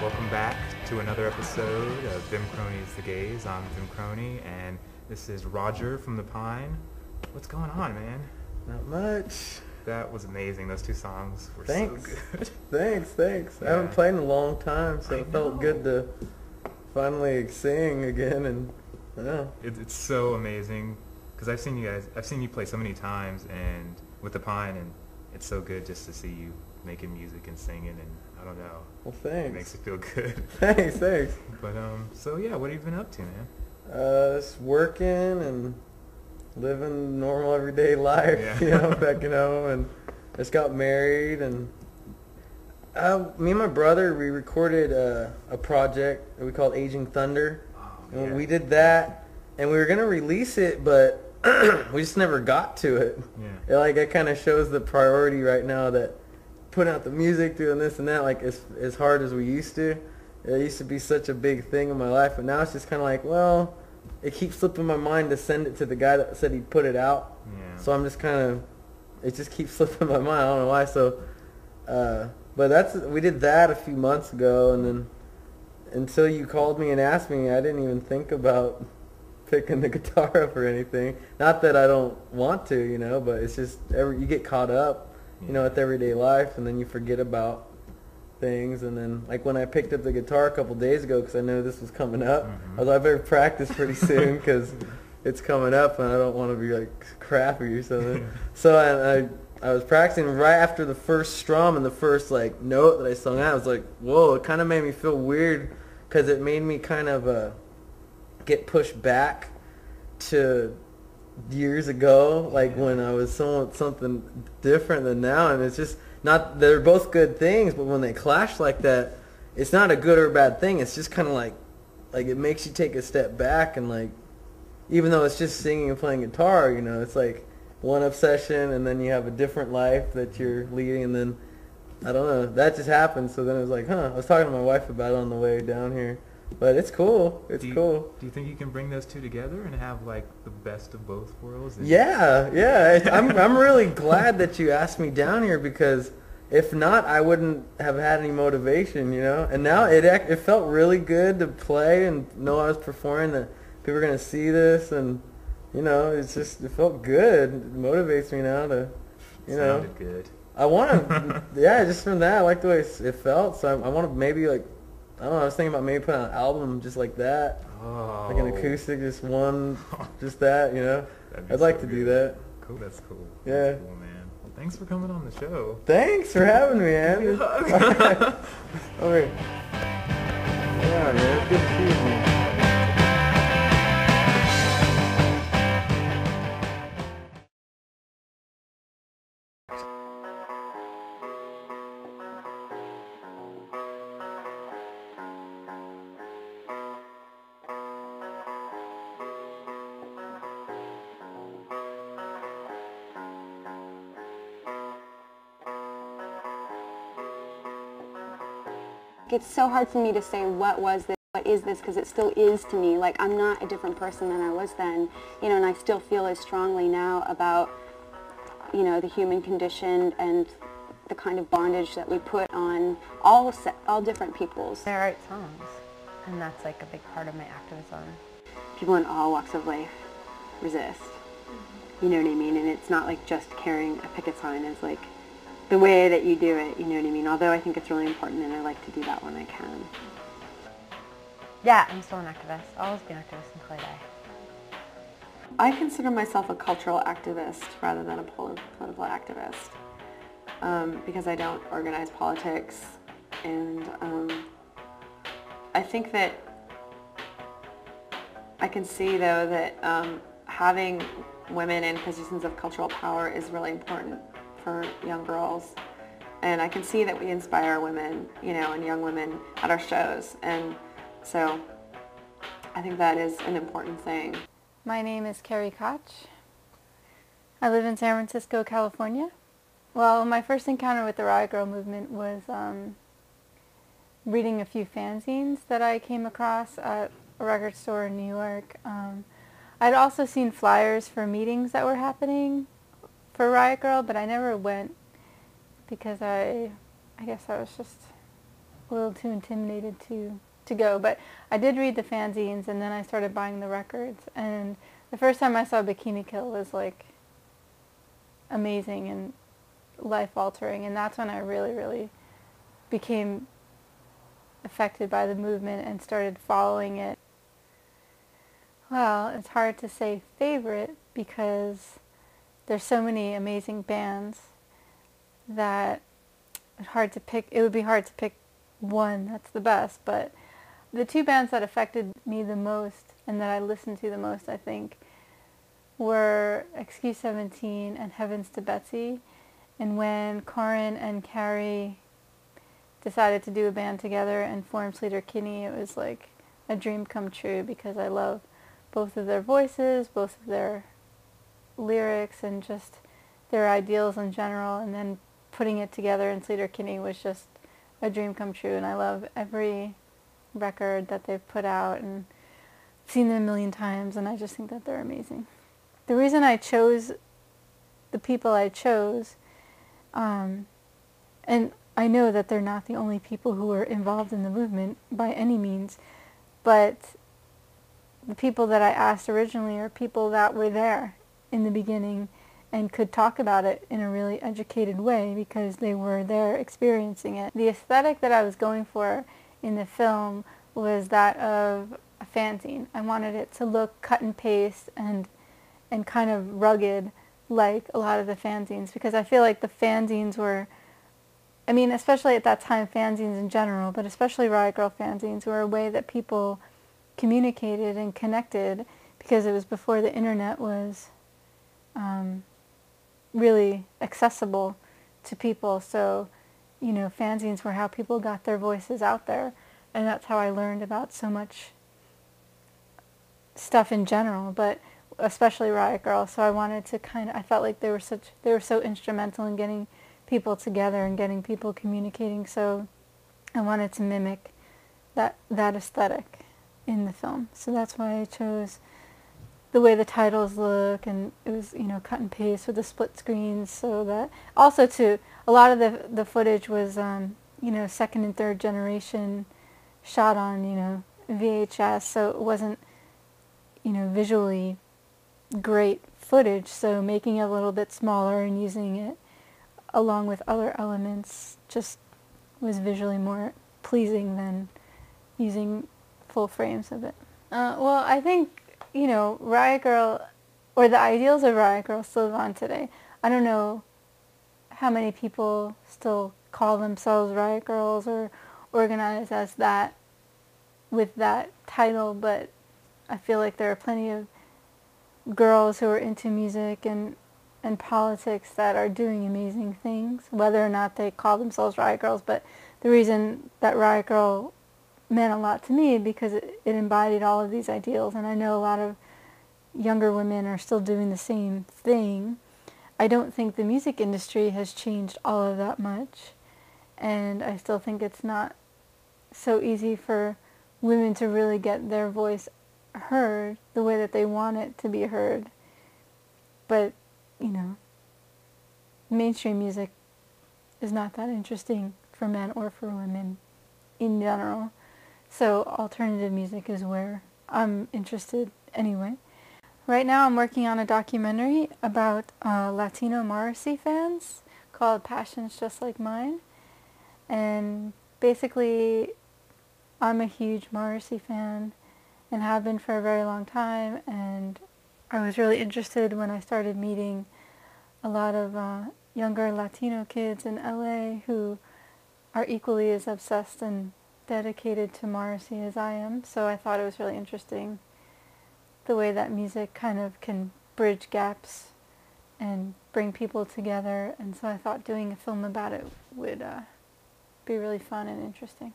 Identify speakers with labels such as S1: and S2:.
S1: Welcome back to another episode of Vim Crony's The Gays. I'm Vim Crony, and this is Roger from The Pine. What's going on, man?
S2: Not much.
S1: That was amazing. Those two songs were
S2: Thanks.
S1: so good.
S2: Thanks.
S1: Yeah.
S2: I haven't played in a long time, so
S1: I
S2: it felt
S1: know.
S2: good to finally sing again. And yeah,
S1: It's so amazing because I've seen you play so many times, and with The Pine, and it's so good just to see you making music and singing, and I don't know.
S2: well,
S1: It
S2: thanks.
S1: makes it feel good.
S2: Thanks.
S1: But so yeah, what have you been up to, man?
S2: Just working and living normal everyday life.
S1: Yeah.
S2: You know, back at home, and just got married. And me and my brother, we recorded a project that we called Aging Thunder.
S1: Oh,
S2: And
S1: yeah.
S2: we did that, and we were gonna release it, but we just never got to it.
S1: Yeah.
S2: It kind of shows the priority right now that putting out the music, doing this and that, like as hard as we used to. It used to be such a big thing in my life, but now it's just kind of like, well, it keeps slipping my mind to send it to the guy that said he'd put it out.
S1: Yeah.
S2: So I'm just it just keeps slipping my mind. I don't know why. So, but we did that a few months ago, and then until you called me and asked me, I didn't even think about picking the guitar up or anything. Not that I don't want to, you know, but it's just you get caught up, you know, with everyday life, and then you forget about things. And then, like when I picked up the guitar a couple days ago, because I knew this was coming up,
S1: Mhm.
S2: I was like, I better practice pretty soon because it's coming up, and I don't want to be like crappy or something. So I was practicing right after the first strum and the first like note that I sung out. I was like, whoa! It kind of made me feel weird because it made me kind of get pushed back to years ago, like when I was something different than now. And it's just not, they're both good things, but when they clash like that, it's not a good or bad thing. It's just kind of like it makes you take a step back, and like, even though it's just singing and playing guitar, you know, it's like one obsession, and then you have a different life that you're leading, and then I don't know, that just happened. So then it was like, I was talking to my wife about it on the way down here. But it's cool. It's cool.
S1: Do you think you can bring those two together and have like the best of both worlds?
S2: Yeah. I'm really glad that you asked me down here, because if not, I wouldn't have had any motivation, you know. And now it felt really good to play and know I was performing, that people are gonna see this, and you know, it felt good. It motivates me now to, you know.
S1: Sounded good.
S2: I want to, yeah, just from that, I like the way it felt. So I want to maybe like, I don't know, I was thinking about maybe putting out an album just like that.
S1: Oh.
S2: Like an acoustic, just that, you know.
S1: That'd be
S2: I'd like
S1: so
S2: to
S1: good.
S2: do that.
S1: Cool, that's cool.
S2: Yeah.
S1: That's cool, man. Well, thanks for coming on the show.
S2: Thanks for having me, man.
S1: Give me a hug.
S2: Okay. Yeah, man, it's good to see you, man.
S3: It's so hard for me to say what was this, what is this, because it still is to me. Like, I'm not a different person than I was then, you know, and I still feel as strongly now about, you know, the human condition and the kind of bondage that we put on all different peoples.
S4: I write songs, and that's like a big part of my activism.
S3: People in all walks of life resist, you know what I mean? And it's not like just carrying a picket sign as like the way that you do it, you know what I mean? Although I think it's really important, and I like to do that when I can.
S4: Yeah, I'm still an activist. I'll always be an activist until I die.
S3: I consider myself a cultural activist rather than a political activist, because I don't organize politics, and I think that I can see, though, that having women in positions of cultural power is really important for young girls, and I can see that we inspire women, you know, and young women at our shows, and so I think that is an important thing.
S5: My name is Carrie Koch. I live in San Francisco, California. Well, my first encounter with the Riot Girl movement was reading a few fanzines that I came across at a record store in New York. I'd also seen flyers for meetings that were happening for Riot Girl, but I never went because I guess I was just a little too intimidated to go. But I did read the fanzines, and then I started buying the records. And the first time I saw Bikini Kill was like amazing and life-altering, and that's when I really, really became affected by the movement and started following it. Well, it's hard to say favorite because there's so many amazing bands that it's hard to pick. It would be hard to pick one that's the best, but the two bands that affected me the most and that I listened to the most, I think, were XQ17 and Heavens to Betsy. And when Corin and Carrie decided to do a band together and form Sleater Kinney, it was like a dream come true because I love both of their voices, both of their lyrics, and just their ideals in general. And then putting it together in Sleater Kinney was just a dream come true. And I love every record that they've put out and seen them a million times, and I just think that they're amazing. The reason I chose the people I chose, and I know that they're not the only people who were involved in the movement by any means, but the people that I asked originally are people that were there in the beginning and could talk about it in a really educated way because they were there experiencing it. The aesthetic that I was going for in the film was that of a fanzine. I wanted it to look cut and paste and kind of rugged like a lot of the fanzines, because I feel like the fanzines were, I mean, especially at that time, fanzines in general, but especially Riot Grrrl fanzines were a way that people communicated and connected, because it was before the internet was really accessible to people. So, you know, fanzines were how people got their voices out there, and that's how I learned about so much stuff in general, but especially Riot Grrrl. So I wanted to I felt like they were so instrumental in getting people together and getting people communicating, so I wanted to mimic that aesthetic in the film. So that's why I chose the way the titles look, and it was, you know, cut and paste with the split screens, so that also too, a lot of the footage was, you know, second and third generation shot on, you know, VHS, so it wasn't, you know, visually great footage, so making it a little bit smaller and using it along with other elements just was visually more pleasing than using full frames of it. Well, I think, you know, Riot Grrrl, or the ideals of Riot Grrrl, still live on today. I don't know how many people still call themselves Riot Grrrls or organize as that with that title, but I feel like there are plenty of girls who are into music and politics that are doing amazing things, whether or not they call themselves Riot Grrrls. But the reason that Riot Grrrl meant a lot to me because it embodied all of these ideals, and I know a lot of younger women are still doing the same thing. I don't think the music industry has changed all of that much, and I still think it's not so easy for women to really get their voice heard the way that they want it to be heard. But, you know, mainstream music is not that interesting for men or for women in general. So alternative music is where I'm interested anyway. Right now I'm working on a documentary about Latino Morrissey fans called Passions Just Like Mine. And basically I'm a huge Morrissey fan and have been for a very long time, and I was really interested when I started meeting a lot of younger Latino kids in LA who are equally as obsessed and dedicated to Morrissey as I am. So I thought it was really interesting the way that music kind of can bridge gaps and bring people together, and so I thought doing a film about it would be really fun and interesting.